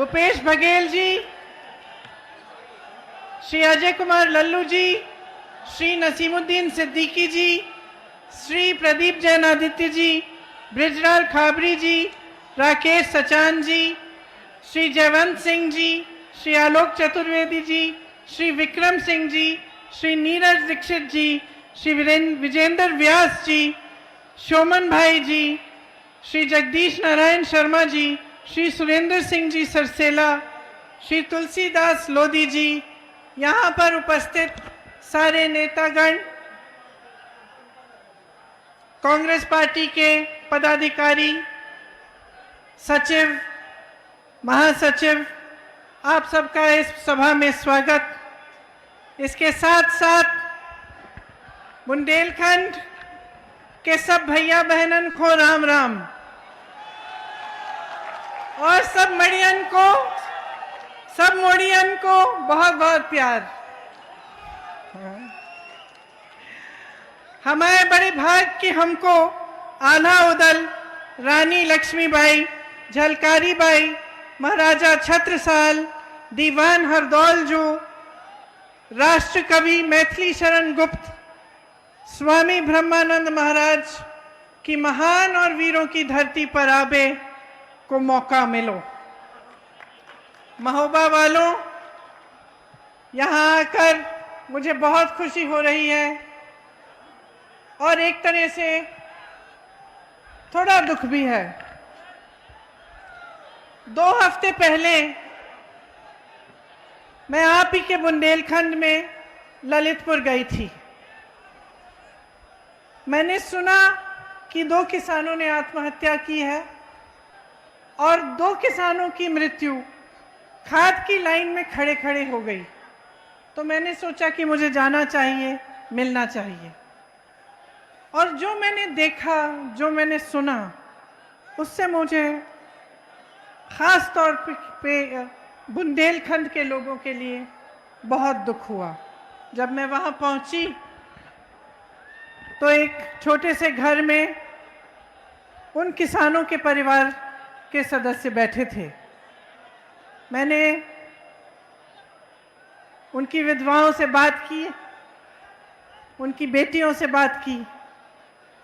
भूपेश बघेल जी, श्री अजय कुमार लल्लू जी, श्री नसीमुद्दीन सिद्दीकी जी, श्री प्रदीप जैन आदित्य जी, ब्रिजलाल खाबरी जी, राकेश सचान जी, श्री जयवंत सिंह जी, श्री आलोक चतुर्वेदी जी, श्री विक्रम सिंह जी, श्री नीरज दीक्षित जी, श्री विजेंद्र व्यास जी, showman भाई जी, श्री जगदीश नारायण शर्मा जी, श्री सुरेंद्र सिंह जी सरसेला, श्री तुलसीदास लोधी जी, यहाँ पर उपस्थित सारे नेतागण, कांग्रेस पार्टी के पदाधिकारी, सचिव, महासचिव, आप सबका इस सभा में स्वागत। इसके साथ साथ बुंदेलखंड के सब भैया बहनन को राम राम और सब मड़ियन को, सब मोड़ियन को बहुत बहुत प्यार। हमारे बड़े भाग कि हमको आल्हा उदल रानी लक्ष्मीबाई, झलकारी बाई, महाराजा छत्रसाल, दीवान हरदौल जो, राष्ट्र कवि मैथिली शरण गुप्त, स्वामी ब्रह्मानंद महाराज की महान और वीरों की धरती पर आबे को मौका मिलो। महोबा वालों, यहाँ आकर मुझे बहुत खुशी हो रही है और एक तरह से थोड़ा दुख भी है। 2 हफ्ते पहले मैं आप ही के बुंदेलखंड में ललितपुर गई थी। मैंने सुना कि 2 किसानों ने आत्महत्या की है और 2 किसानों की मृत्यु खाद की लाइन में खड़े खड़े हो गई। तो मैंने सोचा कि मुझे जाना चाहिए, मिलना चाहिए। और जो मैंने देखा, जो मैंने सुना, उससे मुझे खास तौर पे बुंदेलखंड के लोगों के लिए बहुत दुख हुआ। जब मैं वहां पहुंची तो एक छोटे से घर में उन किसानों के परिवार के सदस्य बैठे थे। मैंने उनकी विधवाओं से बात की, उनकी बेटियों से बात की,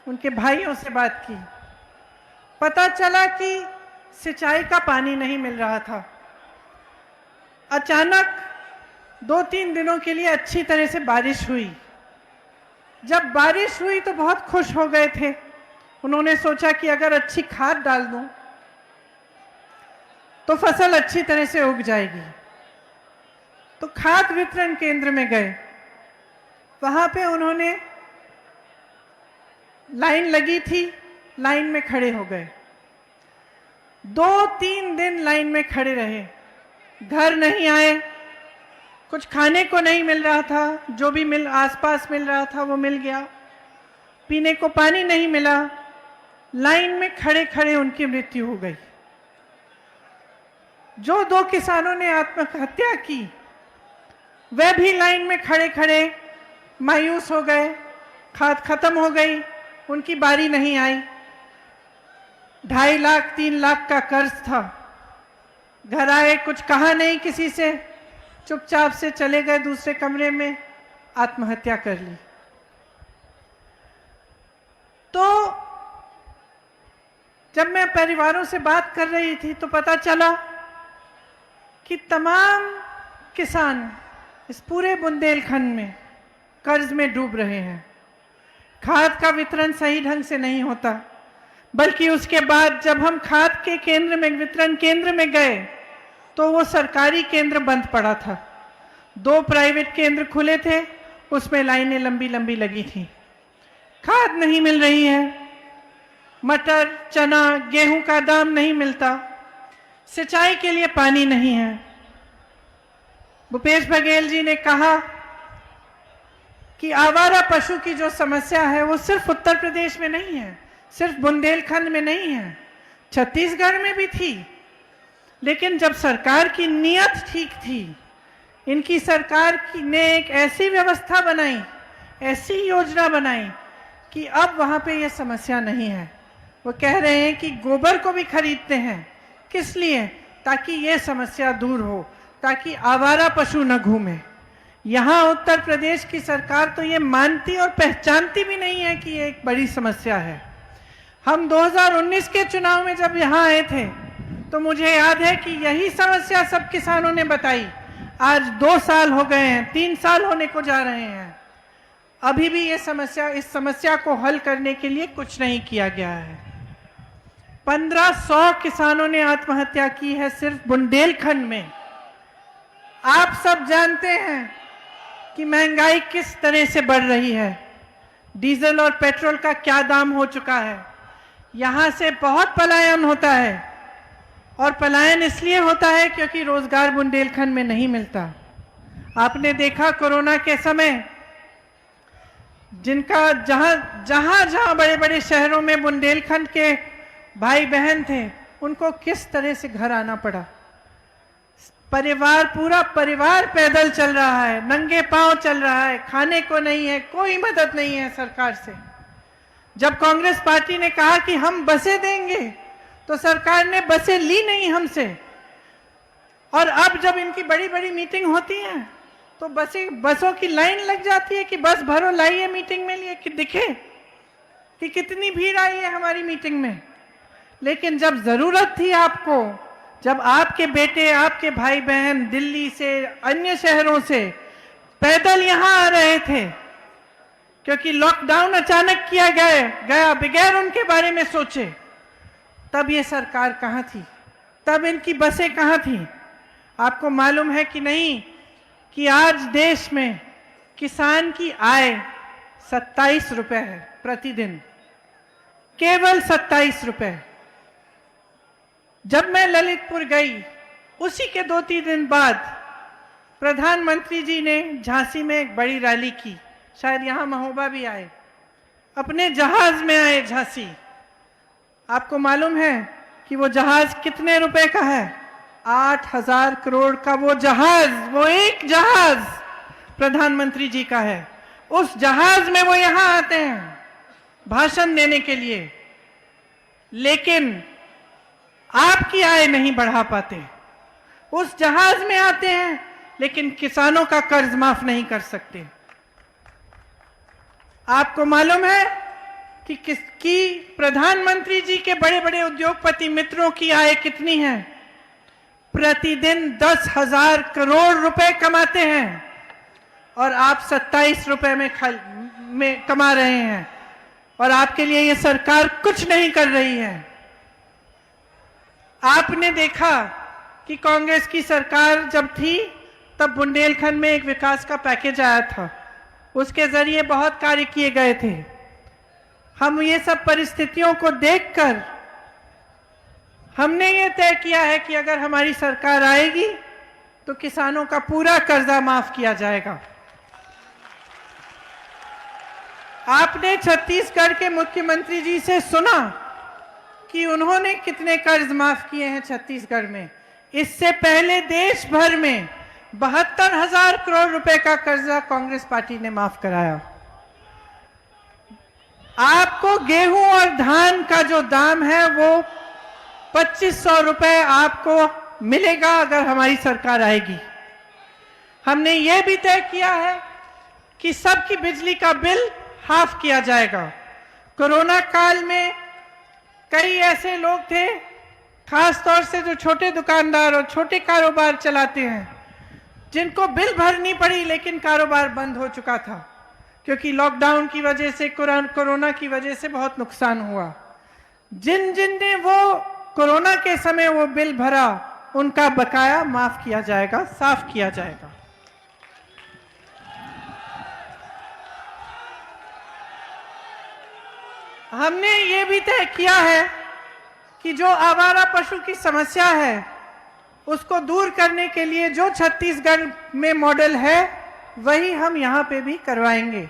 उनके भाइयों से बात की। पता चला कि सिंचाई का पानी नहीं मिल रहा था। अचानक 2-3 दिनों के लिए अच्छी तरह से बारिश हुई। जब बारिश हुई तो बहुत खुश हो गए थे। उन्होंने सोचा कि अगर अच्छी खाद डाल दूं तो फसल अच्छी तरह से उग जाएगी। तो खाद वितरण केंद्र में गए। वहां पे उन्होंने, लाइन लगी थी, लाइन में खड़े हो गए। 2-3 दिन लाइन में खड़े रहे। घर नहीं आए, कुछ खाने को नहीं मिल रहा था, जो भी आसपास मिल रहा था वो मिल गया। पीने को पानी नहीं मिला। लाइन में खड़े खड़े उनकी मृत्यु हो गई। जो 2 किसानों ने आत्महत्या की, वह भी लाइन में खड़े खड़े मायूस हो गए। खाद खत्म हो गई, उनकी बारी नहीं आई। 2.5 लाख 3 लाख का कर्ज था। घर आए, कुछ कहा नहीं किसी से, चुपचाप से चले गए दूसरे कमरे में, आत्महत्या कर ली। तो जब मैं परिवारों से बात कर रही थी तो पता चला कि तमाम किसान इस पूरे बुंदेलखंड में कर्ज में डूब रहे हैं। खाद का वितरण सही ढंग से नहीं होता, बल्कि उसके बाद जब हम खाद के केंद्र में, वितरण केंद्र में गए तो वो सरकारी केंद्र बंद पड़ा था। 2 प्राइवेट केंद्र खुले थे, उसमें लाइनें लंबी लंबी लगी थी। खाद नहीं मिल रही है, मटर, चना, गेहूं का दाम नहीं मिलता, सिंचाई के लिए पानी नहीं है। भूपेश बघेल जी ने कहा कि आवारा पशु की जो समस्या है वो सिर्फ उत्तर प्रदेश में नहीं है, सिर्फ बुंदेलखंड में नहीं है, छत्तीसगढ़ में भी थी। लेकिन जब सरकार की नीयत ठीक थी, इनकी सरकार ने एक ऐसी व्यवस्था बनाई, ऐसी योजना बनाई कि अब वहां पे ये समस्या नहीं है। वो कह रहे हैं कि गोबर को भी खरीदते हैं। किस लिए? ताकि ये समस्या दूर हो, ताकि आवारा पशु न घूमे। यहाँ उत्तर प्रदेश की सरकार तो ये मानती और पहचानती भी नहीं है कि ये एक बड़ी समस्या है। हम 2019 के चुनाव में जब यहाँ आए थे तो मुझे याद है कि यही समस्या सब किसानों ने बताई। आज 2 साल हो गए हैं, 3 साल होने को जा रहे हैं, अभी भी ये समस्या, इस समस्या को हल करने के लिए कुछ नहीं किया गया है। 1500 किसानों ने आत्महत्या की है सिर्फ बुंदेलखंड में। आप सब जानते हैं कि महंगाई किस तरह से बढ़ रही है, डीजल और पेट्रोल का क्या दाम हो चुका है। यहाँ से बहुत पलायन होता है और पलायन इसलिए होता है क्योंकि रोजगार बुंदेलखंड में नहीं मिलता। आपने देखा कोरोना के समय जिनका जहां बड़े बड़े शहरों में बुंदेलखंड के भाई बहन थे, उनको किस तरह से घर आना पड़ा। पूरा परिवार पैदल चल रहा है, नंगे पांव चल रहा है, खाने को नहीं है, कोई मदद नहीं है सरकार से। जब कांग्रेस पार्टी ने कहा कि हम बसें देंगे तो सरकार ने बसें ली नहीं हमसे, और अब जब इनकी बड़ी बड़ी मीटिंग होती है तो बसों की लाइन लग जाती है कि बस भरो, लाइए मीटिंग में लिए कि दिखे कि कितनी भीड़ आई है हमारी मीटिंग में। लेकिन जब जरूरत थी आपको, जब आपके बेटे, आपके भाई बहन दिल्ली से, अन्य शहरों से पैदल यहां आ रहे थे क्योंकि लॉकडाउन अचानक किया गया बगैर उनके बारे में सोचे, तब ये सरकार कहां थी, तब इनकी बसें कहां थी। आपको मालूम है कि नहीं कि आज देश में किसान की आय 27 रुपए है प्रतिदिन, केवल 27 रुपए। जब मैं ललितपुर गई, उसी के 2-3 दिन बाद प्रधानमंत्री जी ने झांसी में एक बड़ी रैली की, शायद यहां महोबा भी आए, अपने जहाज में आए झांसी। आपको मालूम है कि वो जहाज कितने रुपए का है? 8,000 करोड़ का वो जहाज, वो एक जहाज प्रधानमंत्री जी का है। उस जहाज में वो यहां आते हैं भाषण देने के लिए, लेकिन आपकी आय नहीं बढ़ा पाते। उस जहाज में आते हैं लेकिन किसानों का कर्ज माफ नहीं कर सकते। आपको मालूम है कि प्रधानमंत्री जी के बड़े बड़े उद्योगपति मित्रों की आय कितनी है? प्रतिदिन 10,000 करोड़ रुपए कमाते हैं और आप 27 रुपए में कमा रहे हैं, और आपके लिए ये सरकार कुछ नहीं कर रही है। आपने देखा कि कांग्रेस की सरकार जब थी तब बुंदेलखंड में एक विकास का पैकेज आया था, उसके जरिए बहुत कार्य किए गए थे। हम ये सब परिस्थितियों को देखकर हमने ये तय किया है कि अगर हमारी सरकार आएगी तो किसानों का पूरा कर्जा माफ किया जाएगा। आपने छत्तीसगढ़ के मुख्यमंत्री जी से सुना कि उन्होंने कितने कर्ज माफ किए हैं छत्तीसगढ़ में। इससे पहले देश भर में 72,000 करोड़ रुपए का कर्जा कांग्रेस पार्टी ने माफ कराया। आपको गेहूं और धान का जो दाम है वो 2,500 रुपए आपको मिलेगा अगर हमारी सरकार आएगी। हमने ये भी तय किया है कि सबकी बिजली का बिल हाफ किया जाएगा। कोरोना काल में कई ऐसे लोग थे, खास तौर से जो छोटे दुकानदार और छोटे कारोबार चलाते हैं, जिनको बिल भरनी पड़ी लेकिन कारोबार बंद हो चुका था क्योंकि लॉकडाउन की वजह से, कोरोना की वजह से बहुत नुकसान हुआ। जिन ने वो कोरोना के समय वो बिल भरा, उनका बकाया माफ किया जाएगा, साफ किया जाएगा। हमने ये भी तय किया है कि जो आवारा पशु की समस्या है उसको दूर करने के लिए जो छत्तीसगढ़ में मॉडल है वही हम यहाँ पे भी करवाएंगे,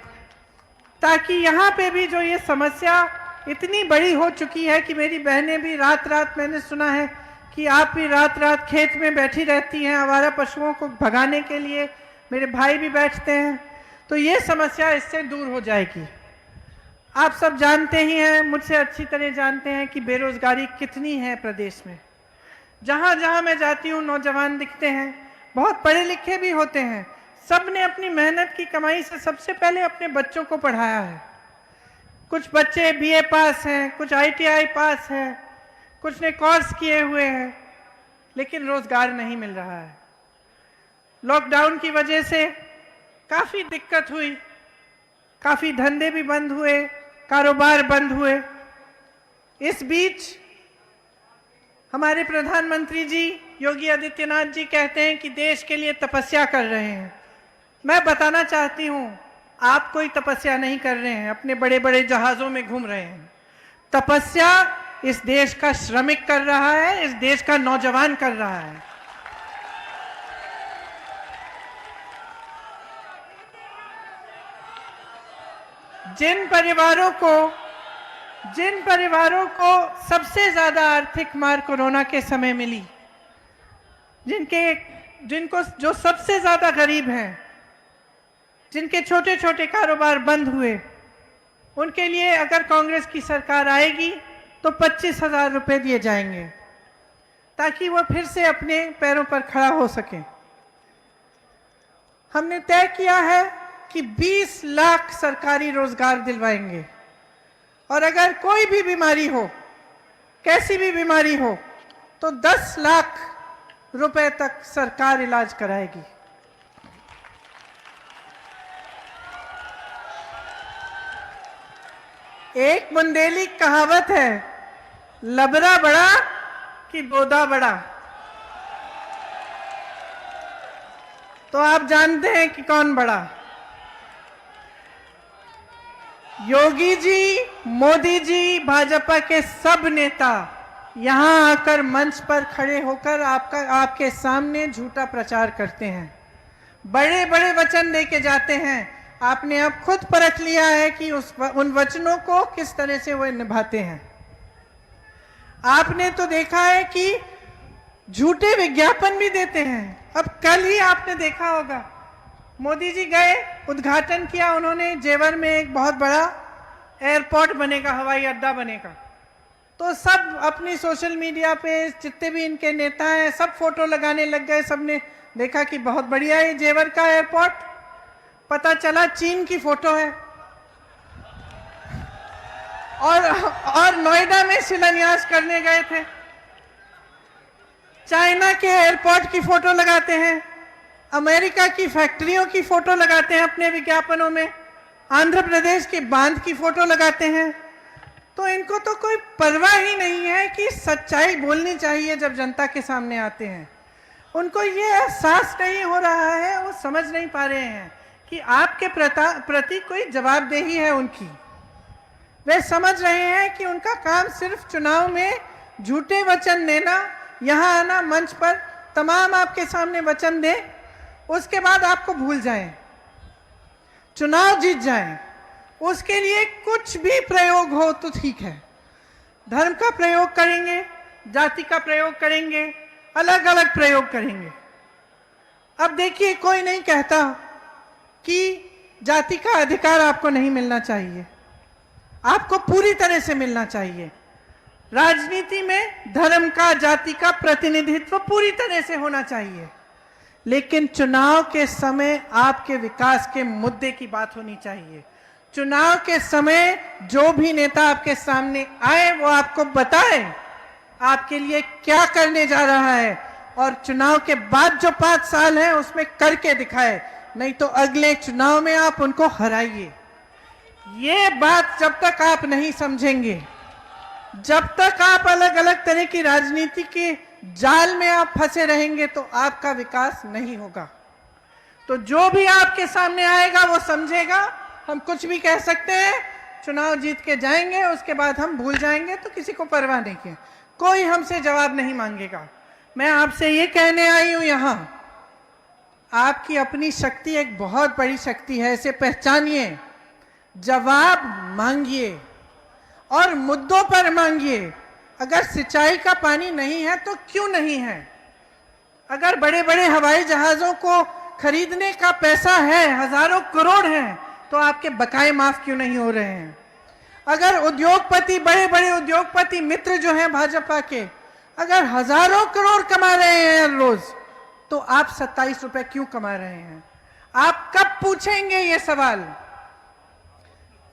ताकि यहाँ पे भी जो ये समस्या इतनी बड़ी हो चुकी है कि मेरी बहनें भी रात रात, मैंने सुना है कि आप भी रात रात खेत में बैठी रहती हैं आवारा पशुओं को भगाने के लिए, मेरे भाई भी बैठते हैं, तो ये समस्या इससे दूर हो जाएगी। आप सब जानते ही हैं, मुझसे अच्छी तरह जानते हैं कि बेरोजगारी कितनी है प्रदेश में। जहां जहां मैं जाती हूँ नौजवान दिखते हैं, बहुत पढ़े लिखे भी होते हैं। सब ने अपनी मेहनत की कमाई से सबसे पहले अपने बच्चों को पढ़ाया है। कुछ बच्चे बीए पास हैं, कुछ आईटीआई पास हैं, कुछ ने कोर्स किए हुए हैं, लेकिन रोजगार नहीं मिल रहा है। लॉकडाउन की वजह से काफी दिक्कत हुई, काफी धंधे भी बंद हुए, कारोबार बंद हुए। इस बीच हमारे प्रधानमंत्री जी योगी आदित्यनाथ जी कहते हैं कि देश के लिए तपस्या कर रहे हैं। मैं बताना चाहती हूं, आप कोई तपस्या नहीं कर रहे हैं, अपने बड़े बड़े जहाजों में घूम रहे हैं। तपस्या इस देश का श्रमिक कर रहा है, इस देश का नौजवान कर रहा है। जिन परिवारों को सबसे ज्यादा आर्थिक मार कोरोना के समय मिली, जिनको जो सबसे ज्यादा गरीब हैं, जिनके छोटे छोटे कारोबार बंद हुए, उनके लिए अगर कांग्रेस की सरकार आएगी तो 25,000 रुपए दिए जाएंगे ताकि वो फिर से अपने पैरों पर खड़ा हो सके। हमने तय किया है कि 20 लाख सरकारी रोजगार दिलवाएंगे, और अगर कोई भी बीमारी हो, कैसी भी बीमारी हो, तो 10 लाख रुपए तक सरकार इलाज कराएगी। एक बुंदेली कहावत है, लबरा बड़ा कि बोदा बड़ा। तो आप जानते हैं कि कौन बड़ा। योगी जी, मोदी जी, भाजपा के सब नेता यहां आकर मंच पर खड़े होकर आपके सामने झूठा प्रचार करते हैं, बड़े बड़े वचन देके जाते हैं। आपने अब खुद परख लिया है कि उन वचनों को किस तरह से वो निभाते हैं। आपने तो देखा है कि झूठे विज्ञापन भी देते हैं। अब कल ही आपने देखा होगा, मोदी जी गए, उद्घाटन किया उन्होंने, जेवर में एक बहुत बड़ा एयरपोर्ट बनेगा, हवाई अड्डा बनेगा। तो सब अपनी सोशल मीडिया पे जितने भी इनके नेता हैं सब फोटो लगाने लग गए। सबने देखा कि बहुत बढ़िया है जेवर का एयरपोर्ट। पता चला चीन की फोटो है, और नोएडा में शिलान्यास करने गए थे। चाइना के एयरपोर्ट की फोटो लगाते हैं, अमेरिका की फैक्ट्रियों की फोटो लगाते हैं अपने विज्ञापनों में, आंध्र प्रदेश के बांध की फोटो लगाते हैं। तो इनको तो कोई परवाह ही नहीं है कि सच्चाई बोलनी चाहिए जब जनता के सामने आते हैं। उनको ये एहसास नहीं हो रहा है, वो समझ नहीं पा रहे हैं कि आपके प्रति कोई जवाबदेही है उनकी। वे समझ रहे हैं कि उनका काम सिर्फ चुनाव में झूठे वचन देना, यहाँ आना, मंच पर तमाम आपके सामने वचन दे, उसके बाद आपको भूल जाएं, चुनाव जीत जाएं। उसके लिए कुछ भी प्रयोग हो तो ठीक है, धर्म का प्रयोग करेंगे, जाति का प्रयोग करेंगे, अलग अलग प्रयोग करेंगे। अब देखिए, कोई नहीं कहता कि जाति का अधिकार आपको नहीं मिलना चाहिए, आपको पूरी तरह से मिलना चाहिए। राजनीति में धर्म का, जाति का प्रतिनिधित्व पूरी तरह से होना चाहिए, लेकिन चुनाव के समय आपके विकास के मुद्दे की बात होनी चाहिए। चुनाव के समय जो भी नेता आपके सामने आए वो आपको बताए आपके लिए क्या करने जा रहा है, और चुनाव के बाद जो 5 साल हैं उसमें करके दिखाए, नहीं तो अगले चुनाव में आप उनको हराइए। ये बात जब तक आप नहीं समझेंगे, जब तक आप अलग अलग तरह की राजनीति के जाल में आप फंसे रहेंगे, तो आपका विकास नहीं होगा। तो जो भी आपके सामने आएगा वो समझेगा हम कुछ भी कह सकते हैं, चुनाव जीत के जाएंगे, उसके बाद हम भूल जाएंगे, तो किसी को परवाह नहीं है, कोई हमसे जवाब नहीं मांगेगा। मैं आपसे ये कहने आई हूं, यहां आपकी अपनी शक्ति एक बहुत बड़ी शक्ति है, इसे पहचानिए, जवाब मांगिए और मुद्दों पर मांगिए। अगर सिंचाई का पानी नहीं है तो क्यों नहीं है? अगर बड़े बड़े हवाई जहाजों को खरीदने का पैसा है, हजारों करोड़ हैं, तो आपके बकाए माफ क्यों नहीं हो रहे हैं? अगर उद्योगपति, बड़े बड़े उद्योगपति मित्र जो हैं भाजपा के, अगर हजारों करोड़ कमा रहे हैं हर रोज, तो आप 27 रुपए क्यों कमा रहे हैं? आप कब पूछेंगे ये सवाल?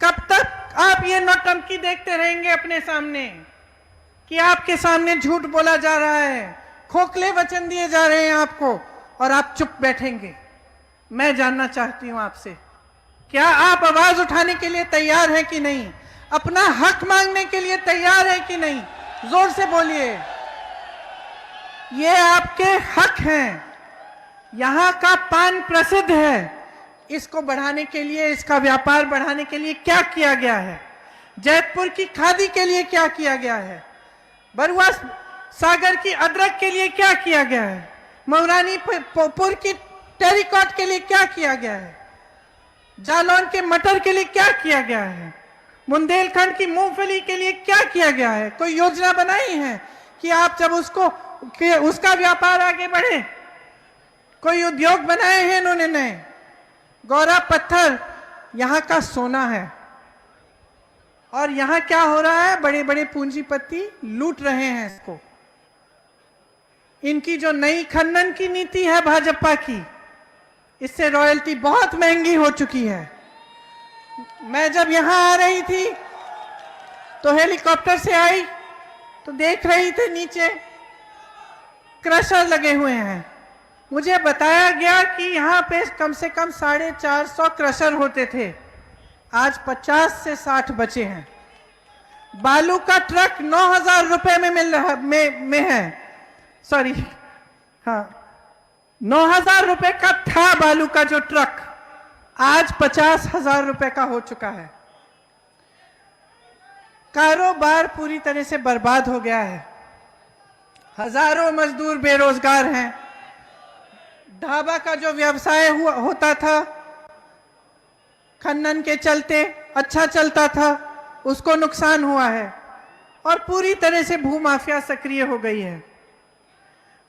कब तक आप ये नौटंकी देखते रहेंगे अपने सामने कि आपके सामने झूठ बोला जा रहा है, खोखले वचन दिए जा रहे हैं आपको, और आप चुप बैठेंगे? मैं जानना चाहती हूं आपसे, क्या आप आवाज उठाने के लिए तैयार हैं कि नहीं? अपना हक मांगने के लिए तैयार है कि नहीं? जोर से बोलिए। ये आपके हक हैं। यहां का पान प्रसिद्ध है, इसको बढ़ाने के लिए, इसका व्यापार बढ़ाने के लिए क्या किया गया है? जैतपुर की खादी के लिए क्या किया गया है? बरुआ सागर की अदरक के लिए क्या किया गया है? मऊरानीपुर की टेरिकॉट के लिए क्या किया गया है? जालौन के मटर के लिए क्या किया गया है? बुंदेलखंड की मूंगफली के लिए क्या किया गया है? कोई योजना बनाई है कि आप जब उसका व्यापार आगे बढ़े? कोई उद्योग बनाए हैं इन्होंने नए? गौरा पत्थर यहां का सोना है, और यहां क्या हो रहा है? बड़े बड़े पूंजीपति लूट रहे हैं इसको। इनकी जो नई खनन की नीति है भाजपा की, इससे रॉयल्टी बहुत महंगी हो चुकी है। मैं जब यहां आ रही थी तो हेलीकॉप्टर से आई तो देख रही थी नीचे क्रशर लगे हुए हैं। मुझे बताया गया कि यहां पे कम से कम 450 क्रशर होते थे, आज 50 से 60 बचे हैं। बालू का ट्रक 9,000 रुपए में मिल रहा में है, सॉरी, हाँ, 9,000 रुपए का था बालू का जो ट्रक, आज 50,000 रुपए का हो चुका है। कारोबार पूरी तरह से बर्बाद हो गया है। हजारों मजदूर बेरोजगार हैं। ढाबा का जो व्यवसाय होता था, खनन के चलते अच्छा चलता था, उसको नुकसान हुआ है, और पूरी तरह से भूमाफिया सक्रिय हो गई है।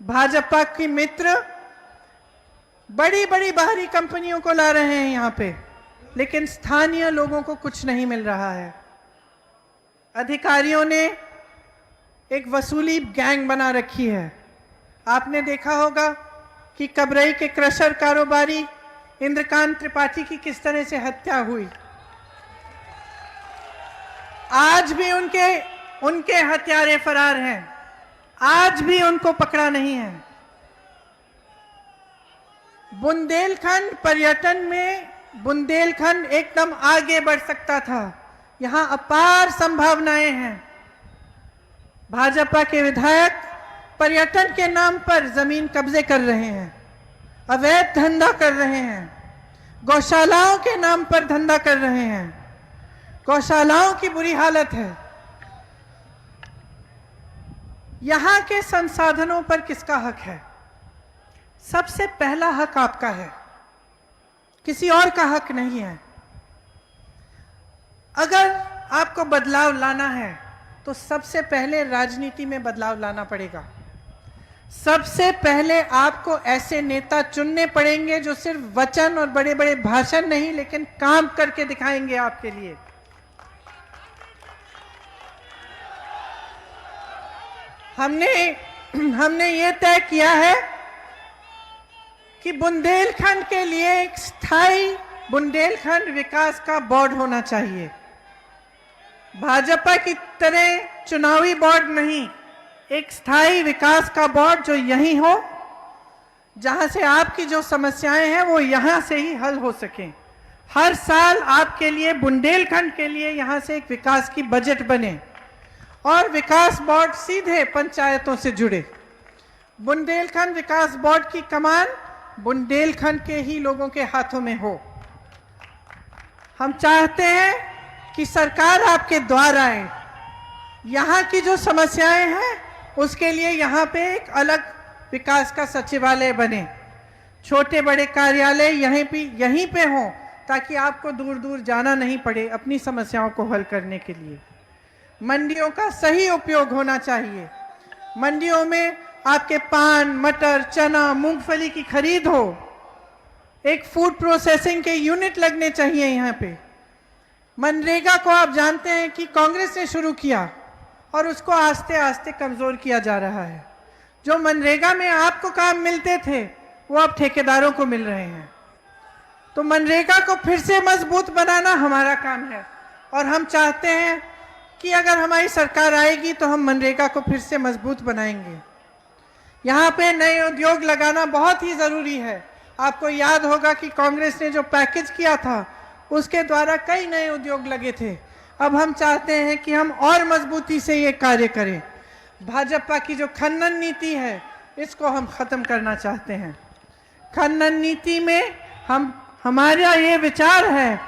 भाजपा की मित्र बड़ी बड़ी बाहरी कंपनियों को ला रहे हैं यहां पे, लेकिन स्थानीय लोगों को कुछ नहीं मिल रहा है। अधिकारियों ने एक वसूली गैंग बना रखी है। आपने देखा होगा कि कबरई के क्रशर कारोबारी इंद्रकांत त्रिपाठी की किस तरह से हत्या हुई। आज भी उनके हत्यारे फरार हैं, आज भी उनको पकड़ा नहीं है। बुंदेलखंड पर्यटन में बुंदेलखंड एकदम आगे बढ़ सकता था। यहां अपार संभावनाएं हैं। भाजपा के विधायक पर्यटन के नाम पर जमीन कब्जे कर रहे हैं, अवैध धंधा कर रहे हैं, गौशालाओं के नाम पर धंधा कर रहे हैं। गौशालाओं की बुरी हालत है। यहां के संसाधनों पर किसका हक है? सबसे पहला हक आपका है, किसी और का हक नहीं है। अगर आपको बदलाव लाना है तो सबसे पहले राजनीति में बदलाव लाना पड़ेगा। सबसे पहले आपको ऐसे नेता चुनने पड़ेंगे जो सिर्फ वचन और बड़े बड़े भाषण नहीं, लेकिन काम करके दिखाएंगे आपके लिए। हमने ये तय किया है कि बुंदेलखंड के लिए एक स्थायी बुंदेलखंड विकास का बोर्ड होना चाहिए। भाजपा की तरह चुनावी बोर्ड नहीं, एक स्थायी विकास का बोर्ड जो यही हो, जहां से आपकी जो समस्याएं हैं वो यहां से ही हल हो सकें। हर साल आपके लिए, बुंदेलखंड के लिए यहां से एक विकास की बजट बने और विकास बोर्ड सीधे पंचायतों से जुड़े। बुंदेलखंड विकास बोर्ड की कमान बुंदेलखंड के ही लोगों के हाथों में हो। हम चाहते हैं कि सरकार आपके द्वार आए। यहाँ की जो समस्याएं हैं उसके लिए यहाँ पे एक अलग विकास का सचिवालय बने, छोटे बड़े कार्यालय यहीं पे हों, ताकि आपको दूर दूर जाना नहीं पड़े अपनी समस्याओं को हल करने के लिए। मंडियों का सही उपयोग होना चाहिए। मंडियों में आपके पान, मटर, चना, मूंगफली की खरीद हो। एक फूड प्रोसेसिंग के यूनिट लगने चाहिए यहाँ पे। मनरेगा को आप जानते हैं कि कांग्रेस ने शुरू किया, और उसको आस्ते आस्ते कमज़ोर किया जा रहा है। जो मनरेगा में आपको काम मिलते थे वो अब ठेकेदारों को मिल रहे हैं। तो मनरेगा को फिर से मजबूत बनाना हमारा काम है और हम चाहते हैं कि अगर हमारी सरकार आएगी तो हम मनरेगा को फिर से मजबूत बनाएंगे। यहाँ पे नए उद्योग लगाना बहुत ही ज़रूरी है। आपको याद होगा कि कांग्रेस ने जो पैकेज किया था उसके द्वारा कई नए उद्योग लगे थे। अब हम चाहते हैं कि हम और मजबूती से ये कार्य करें। भाजपा की जो खनन नीति है इसको हम ख़त्म करना चाहते हैं। खनन नीति में हमारा ये विचार है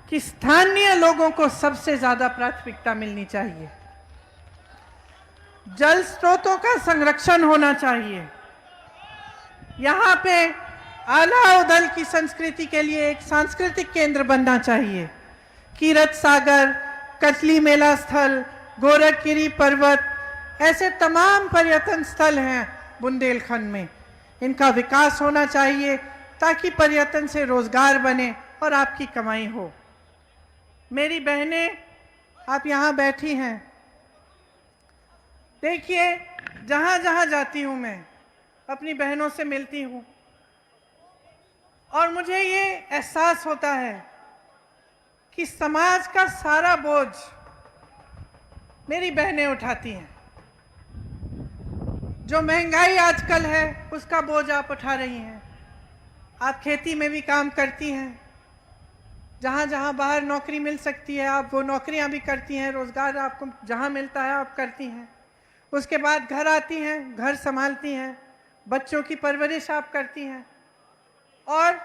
कि स्थानीय लोगों को सबसे ज़्यादा प्राथमिकता मिलनी चाहिए। जल स्रोतों का संरक्षण होना चाहिए। यहाँ पे आला उदल की संस्कृति के लिए एक सांस्कृतिक केंद्र बनना चाहिए। कीरत सागर, कतली मेला स्थल, गोरखगिरी पर्वत, ऐसे तमाम पर्यटन स्थल हैं बुंदेलखंड में। इनका विकास होना चाहिए ताकि पर्यटन से रोजगार बने और आपकी कमाई हो। मेरी बहनें, आप यहाँ बैठी हैं। देखिए, जहाँ जहाँ जाती हूँ मैं अपनी बहनों से मिलती हूँ और मुझे ये एहसास होता है कि समाज का सारा बोझ मेरी बहनें उठाती हैं। जो महंगाई आजकल है उसका बोझ आप उठा रही हैं। आप खेती में भी काम करती हैं, जहाँ जहाँ बाहर नौकरी मिल सकती है आप वो नौकरियाँ भी करती हैं, रोज़गार आपको जहाँ मिलता है आप करती हैं। उसके बाद घर आती हैं, घर संभालती हैं, बच्चों की परवरिश आप करती हैं और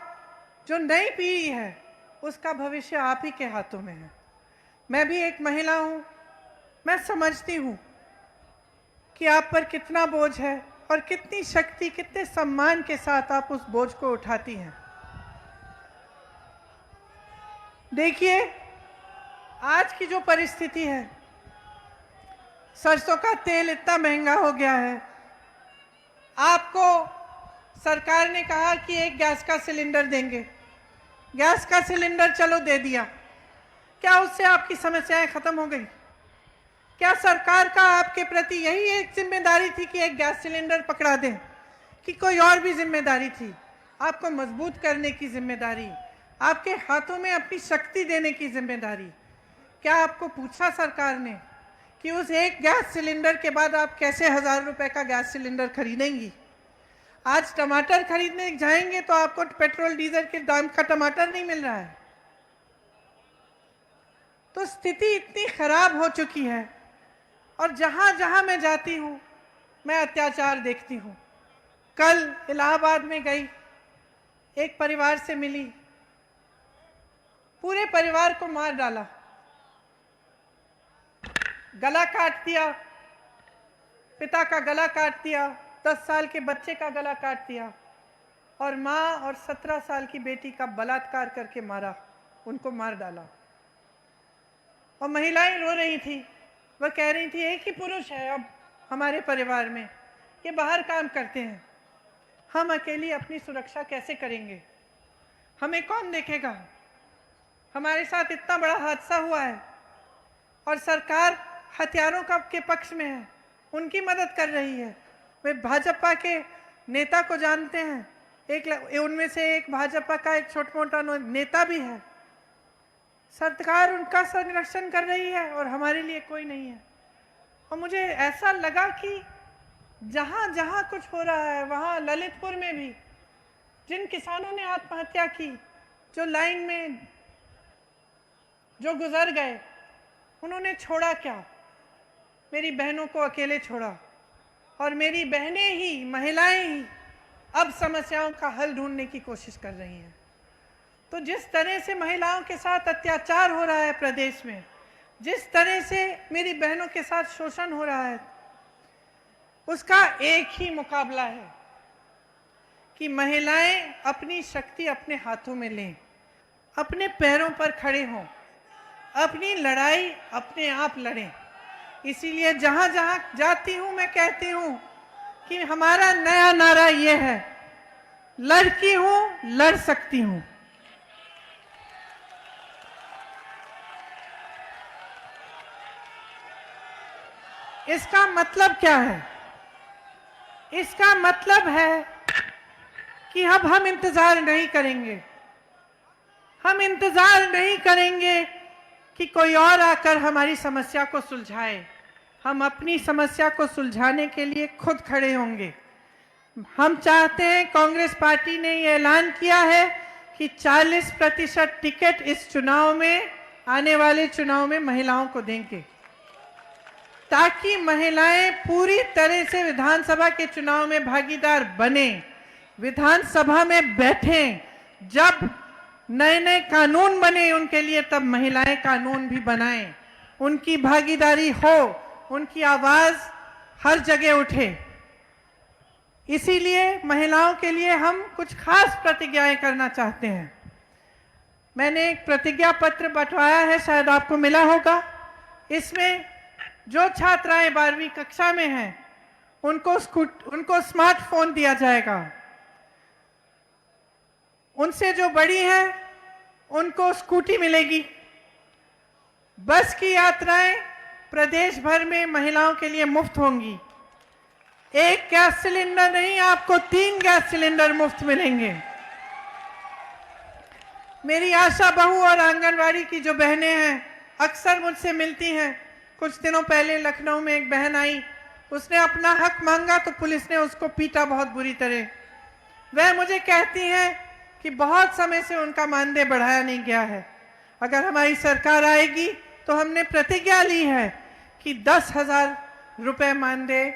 जो नई पीढ़ी है उसका भविष्य आप ही के हाथों में है। मैं भी एक महिला हूँ, मैं समझती हूँ कि आप पर कितना बोझ है और कितनी शक्ति, कितने सम्मान के साथ आप उस बोझ को उठाती हैं। देखिए, आज की जो परिस्थिति है, सरसों का तेल इतना महंगा हो गया है। आपको सरकार ने कहा कि एक गैस का सिलेंडर देंगे, गैस का सिलेंडर चलो दे दिया। क्या उससे आपकी समस्याएं खत्म हो गई? क्या सरकार का आपके प्रति यही एक जिम्मेदारी थी कि एक गैस सिलेंडर पकड़ा दें, कि कोई और भी जिम्मेदारी थी? आपको मजबूत करने की जिम्मेदारी, आपके हाथों में अपनी शक्ति देने की जिम्मेदारी। क्या आपको पूछा सरकार ने कि उस एक गैस सिलेंडर के बाद आप कैसे 1000 रुपए का गैस सिलेंडर खरीदेंगी? आज टमाटर खरीदने जाएंगे तो आपको पेट्रोल डीजल के दाम का टमाटर नहीं मिल रहा है। तो स्थिति इतनी खराब हो चुकी है और जहां जहां मैं जाती हूं मैं अत्याचार देखती हूं। कल इलाहाबाद में गई, एक परिवार से मिली, पूरे परिवार को मार डाला, गला काट दिया, पिता का गला काट दिया, 10 साल के बच्चे का गला काट दिया और माँ और 17 साल की बेटी का बलात्कार करके मारा, उनको मार डाला। और महिलाएं रो रही थी, वह कह रही थी एक ही पुरुष है अब हमारे परिवार में, ये बाहर काम करते हैं, हम अकेली अपनी सुरक्षा कैसे करेंगे? हमें कौन देखेगा? हमारे साथ इतना बड़ा हादसा हुआ है और सरकार हथियारों का के पक्ष में है, उनकी मदद कर रही है। वे भाजपा के नेता को जानते हैं, उनमें से एक भाजपा का एक छोटा मोटा नेता भी है। सरकार उनका संरक्षण कर रही है और हमारे लिए कोई नहीं है। और मुझे ऐसा लगा कि जहाँ जहाँ कुछ हो रहा है वहाँ ललितपुर में भी जिन किसानों ने आत्महत्या की, जो लाइन में जो गुजर गए, उन्होंने छोड़ा क्या? मेरी बहनों को अकेले छोड़ा और मेरी बहनें ही, महिलाएं ही अब समस्याओं का हल ढूंढने की कोशिश कर रही हैं। तो जिस तरह से महिलाओं के साथ अत्याचार हो रहा है प्रदेश में, जिस तरह से मेरी बहनों के साथ शोषण हो रहा है, उसका एक ही मुकाबला है कि महिलाएं अपनी शक्ति अपने हाथों में लें, अपने पैरों पर खड़े हों, अपनी लड़ाई अपने आप लड़ें। इसीलिए जहाँ जहाँ जाती हूँ मैं कहती हूँ कि हमारा नया नारा ये है, लड़की हूँ, लड़ सकती हूँ। इसका मतलब क्या है? इसका मतलब है कि अब हम इंतजार नहीं करेंगे। हम इंतजार नहीं करेंगे कि कोई और आकर हमारी समस्या को सुलझाए। हम अपनी समस्या को सुलझाने के लिए खुद खड़े होंगे। हम चाहते हैं, कांग्रेस पार्टी ने ये ऐलान किया है कि 40% टिकट इस चुनाव में, आने वाले चुनाव में महिलाओं को देंगे, ताकि महिलाएं पूरी तरह से विधानसभा के चुनाव में भागीदार बने, विधानसभा में बैठें। जब नए नए कानून बने उनके लिए, तब महिलाएं कानून भी बनाएं, उनकी भागीदारी हो, उनकी आवाज हर जगह उठे। इसीलिए महिलाओं के लिए हम कुछ खास प्रतिज्ञाएं करना चाहते हैं। मैंने एक प्रतिज्ञा पत्र बंटवाया है, शायद आपको मिला होगा। इसमें जो छात्राएं 12वीं कक्षा में हैं उनको स्मार्टफोन दिया जाएगा। उनसे जो बड़ी हैं उनको स्कूटी मिलेगी। बस की यात्राएं प्रदेश भर में महिलाओं के लिए मुफ्त होंगी। एक गैस सिलेंडर नहीं, आपको 3 गैस सिलेंडर मुफ्त मिलेंगे। मेरी आशा बहू और आंगनवाड़ी की जो बहनें हैं अक्सर मुझसे मिलती हैं। कुछ दिनों पहले लखनऊ में एक बहन आई, उसने अपना हक मांगा तो पुलिस ने उसको पीटा बहुत बुरी तरह। वह मुझे कहती हैं कि बहुत समय से उनका मानदेय बढ़ाया नहीं गया है। अगर हमारी सरकार आएगी तो हमने प्रतिज्ञा ली है कि 10,000 रुपए मानदेय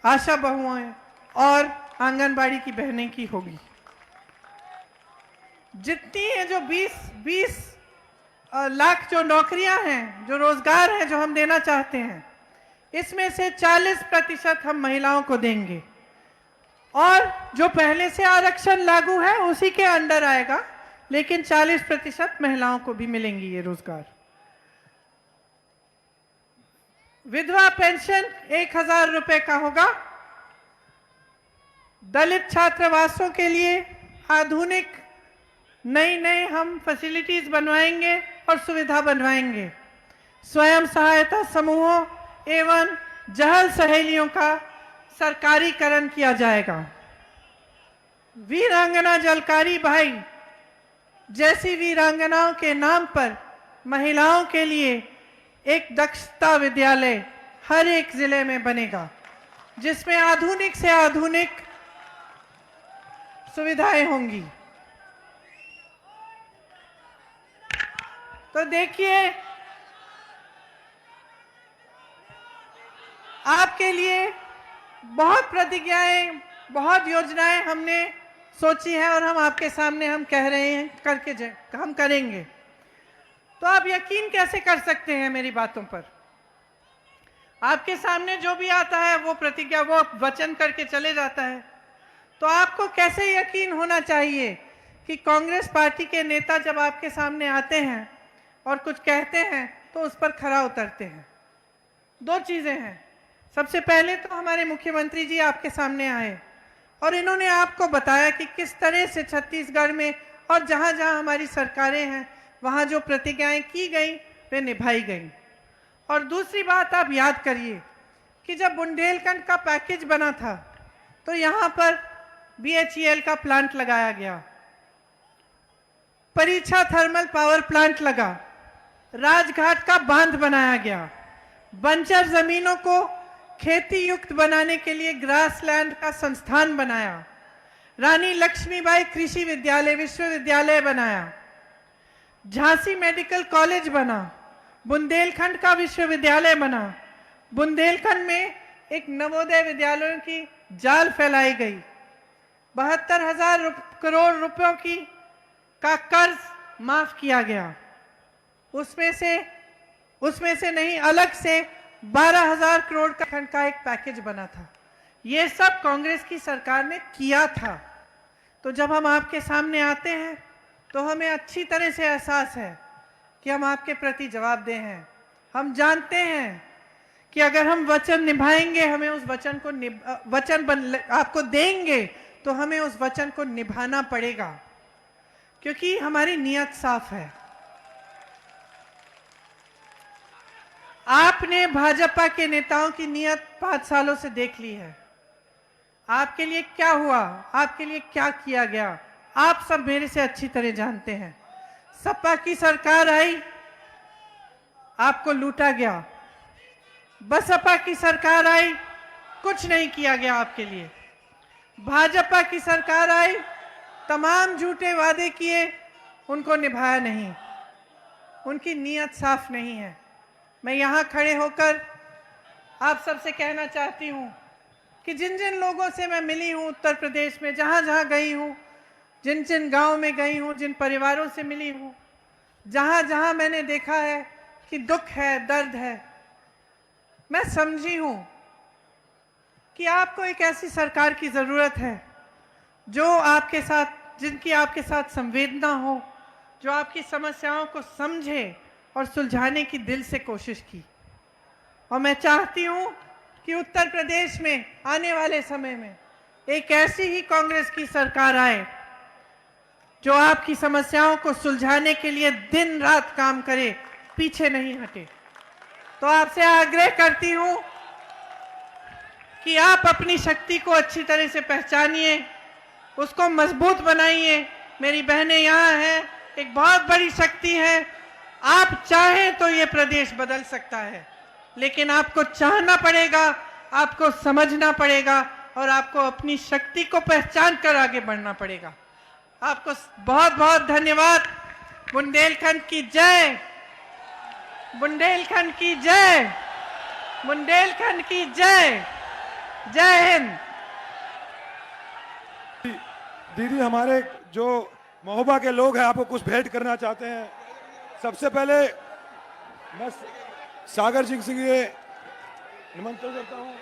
आशा बहुओं और आंगनबाड़ी की बहनें की होगी। जितनी है जो 20 लाख जो नौकरियां हैं, जो रोजगार हैं जो हम देना चाहते हैं, इसमें से 40% हम महिलाओं को देंगे। और जो पहले से आरक्षण लागू है उसी के अंडर आएगा, लेकिन 40% महिलाओं को भी मिलेंगी ये रोजगार। विधवा पेंशन 1,000 रुपए का होगा। दलित छात्रावासों के लिए आधुनिक नई हम फैसिलिटीज बनवाएंगे और सुविधा बनवाएंगे। स्वयं सहायता समूहों एवं जहल सहेलियों का सरकारीकरण किया जाएगा। वीरांगना जलकारी भाई जैसी वीरांगनाओं के नाम पर महिलाओं के लिए एक दक्षता विद्यालय हर एक जिले में बनेगा, जिसमें आधुनिक से आधुनिक सुविधाएं होंगी। तो देखिए, आपके लिए बहुत प्रतिज्ञाएं, बहुत योजनाएं हमने सोची है और हम आपके सामने हम कह रहे हैं हम करेंगे। तो आप यकीन कैसे कर सकते हैं मेरी बातों पर? आपके सामने जो भी आता है वो प्रतिज्ञा, वो वचन करके चले जाता है। तो आपको कैसे यकीन होना चाहिए कि कांग्रेस पार्टी के नेता जब आपके सामने आते हैं और कुछ कहते हैं तो उस पर खरा उतरते हैं। 2 चीजें हैं। सबसे पहले तो हमारे मुख्यमंत्री जी आपके सामने आए और इन्होंने आपको बताया कि किस तरह से छत्तीसगढ़ में और जहां जहां हमारी सरकारें हैं वहां जो प्रतिज्ञाएं की गई वे निभाई गई। और दूसरी बात आप याद करिए कि जब बुंदेलखंड का पैकेज बना था तो यहाँ पर BHEL का प्लांट लगाया गया, परीक्षा थर्मल पावर प्लांट लगा, राजघाट का बांध बनाया गया, बंजर जमीनों को खेती युक्त बनाने के लिए ग्रासलैंड का संस्थान बनाया, रानी लक्ष्मीबाई कृषि विद्यालय विश्वविद्यालय बनाया, झांसी मेडिकल कॉलेज बना, बुंदेलखंड का विश्वविद्यालय बना। बुंदेलखंड में एक नवोदय विद्यालयों की जाल फैलाई गई। 72,000 करोड़ रुपयों का कर्ज माफ किया गया। उसमें से नहीं, अलग से 12,000 करोड़ का एक पैकेज बना था। ये सब कांग्रेस की सरकार ने किया था। तो जब हम आपके सामने आते हैं तो हमें अच्छी तरह से एहसास है कि हम आपके प्रति जवाबदेह हैं। हम जानते हैं कि अगर हम वचन निभाएंगे, हमें उस वचन को आपको देंगे तो हमें उस वचन को निभाना पड़ेगा, क्योंकि हमारी नीयत साफ है। आपने भाजपा के नेताओं की नीयत 5 सालों से देख ली है। आपके लिए क्या हुआ, आपके लिए क्या किया गया, आप सब मेरे से अच्छी तरह जानते हैं। सपा की सरकार आई, आपको लूटा गया। बसपा की सरकार आई, कुछ नहीं किया गया आपके लिए। भाजपा की सरकार आई, तमाम झूठे वादे किए, उनको निभाया नहीं। उनकी नीयत साफ नहीं है। मैं यहां खड़े होकर आप सबसे कहना चाहती हूं कि जिन जिन लोगों से मैं मिली हूं उत्तर प्रदेश में, जहां जहां गई हूं, जिन जिन गांव में गई हूं, जिन परिवारों से मिली हूं, जहां जहां मैंने देखा है कि दुख है, दर्द है, मैं समझी हूं कि आपको एक ऐसी सरकार की जरूरत है जो आपके साथ, जिनकी आपके साथ संवेदना हो, जो आपकी समस्याओं को समझे और सुलझाने की दिल से कोशिश की। और मैं चाहती हूं कि उत्तर प्रदेश में आने वाले समय में एक ऐसी ही कांग्रेस की सरकार आए जो आपकी समस्याओं को सुलझाने के लिए दिन रात काम करे, पीछे नहीं हटे। तो आपसे आग्रह करती हूं कि आप अपनी शक्ति को अच्छी तरह से पहचानिए, उसको मजबूत बनाइए। मेरी बहनें यहाँ हैं, एक बहुत बड़ी शक्ति है। आप चाहें तो ये प्रदेश बदल सकता है, लेकिन आपको चाहना पड़ेगा, आपको समझना पड़ेगा और आपको अपनी शक्ति को पहचान कर आगे बढ़ना पड़ेगा। आपको बहुत बहुत धन्यवाद। बुंदेलखंड की जय, बुंदेलखंड की जय, बुंदेलखंड की जय। जय हिंद। दीदी, हमारे जो महोबा के लोग हैं आपको कुछ भेंट करना चाहते हैं। सबसे पहले मैं सागर सिंह ये निमंत्रण करता हूं।